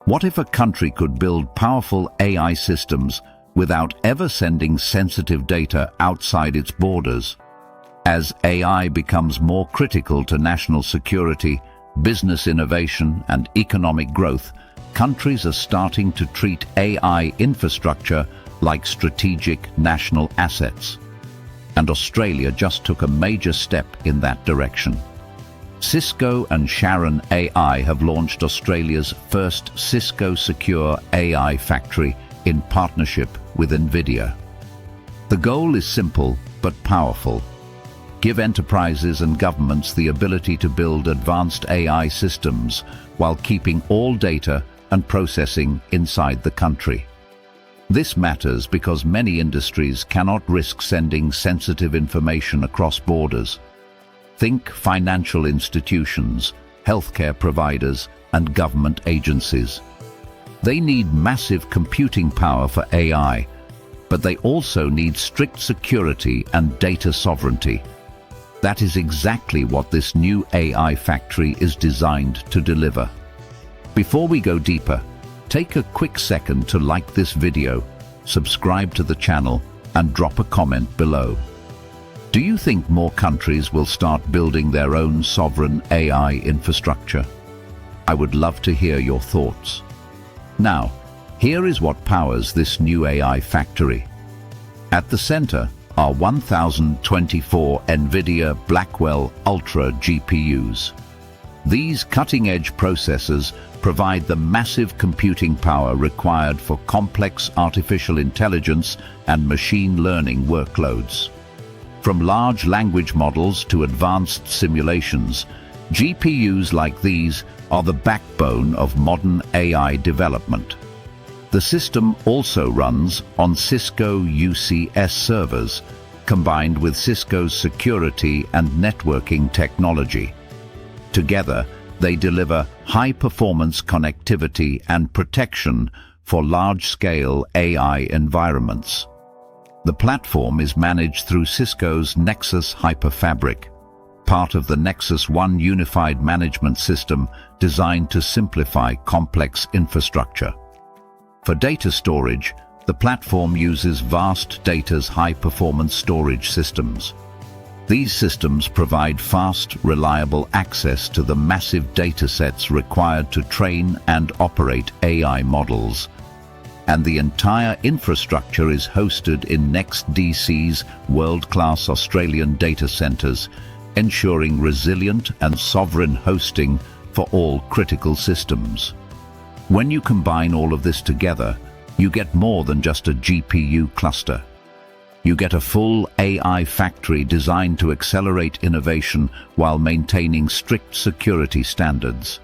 What if a country could build powerful AI systems without ever sending sensitive data outside its borders? As AI becomes more critical to national security, business innovation, and economic growth, countries are starting to treat AI infrastructure like strategic national assets. And Australia just took a major step in that direction. Cisco and Sharon AI have launched Australia's first Cisco Secure AI Factory in partnership with NVIDIA. The goal is simple but powerful. Give enterprises and governments the ability to build advanced AI systems while keeping all data and processing inside the country. This matters because many industries cannot risk sending sensitive information across borders. Think financial institutions, healthcare providers, and government agencies. They need massive computing power for AI, but they also need strict security and data sovereignty. That is exactly what this new AI factory is designed to deliver. Before we go deeper, take a quick second to like this video, subscribe to the channel, and drop a comment below. Do you think more countries will start building their own sovereign AI infrastructure? I would love to hear your thoughts. Now, here is what powers this new AI factory. At the center are 1024 NVIDIA Blackwell Ultra GPUs. These cutting-edge processors provide the massive computing power required for complex artificial intelligence and machine learning workloads. From large language models to advanced simulations, GPUs like these are the backbone of modern AI development. The system also runs on Cisco UCS servers, combined with Cisco's security and networking technology. Together, they deliver high-performance connectivity and protection for large-scale AI environments. The platform is managed through Cisco's Nexus Hyperfabric, part of the Nexus One unified management system designed to simplify complex infrastructure. For data storage, the platform uses Vast Data's high-performance storage systems. These systems provide fast, reliable access to the massive datasets required to train and operate AI models. And the entire infrastructure is hosted in NextDC's world-class Australian data centers, ensuring resilient and sovereign hosting for all critical systems. When you combine all of this together, you get more than just a GPU cluster. You get a full AI factory designed to accelerate innovation while maintaining strict security standards.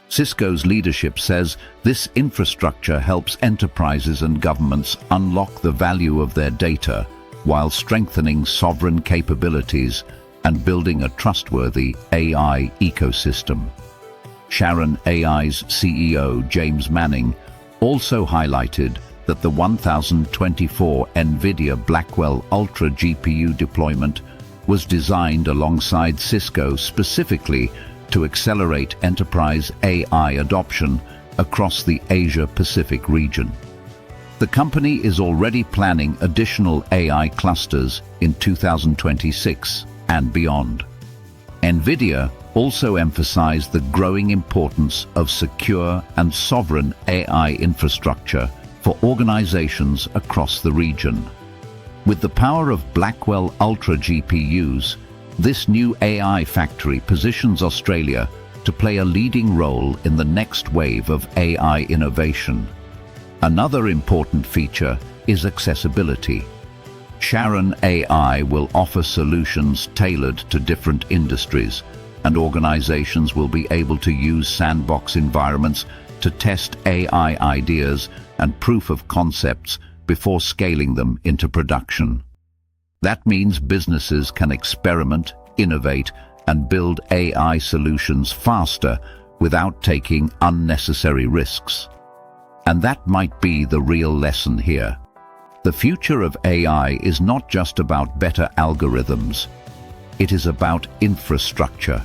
Cisco's leadership says this infrastructure helps enterprises and governments unlock the value of their data while strengthening sovereign capabilities and building a trustworthy AI ecosystem. Sharon AI's CEO, James Manning, also highlighted that the 1024 NVIDIA Blackwell Ultra GPU deployment was designed alongside Cisco specifically to accelerate enterprise AI adoption across the Asia-Pacific region. The company is already planning additional AI clusters in 2026 and beyond. NVIDIA also emphasized the growing importance of secure and sovereign AI infrastructure for organizations across the region. With the power of Blackwell Ultra GPUs, this new AI factory positions Australia to play a leading role in the next wave of AI innovation. Another important feature is accessibility. Sharon AI will offer solutions tailored to different industries, and organizations will be able to use sandbox environments to test AI ideas and proof of concepts before scaling them into production. That means businesses can experiment, innovate, and build AI solutions faster without taking unnecessary risks. And that might be the real lesson here. The future of AI is not just about better algorithms. It is about infrastructure.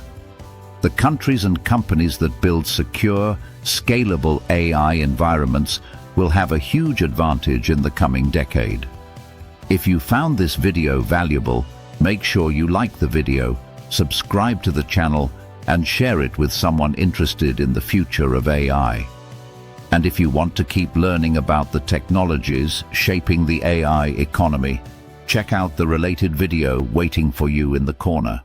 The countries and companies that build secure, scalable AI environments will have a huge advantage in the coming decade. If you found this video valuable, make sure you like the video, subscribe to the channel, and share it with someone interested in the future of AI. And if you want to keep learning about the technologies shaping the AI economy, check out the related video waiting for you in the corner.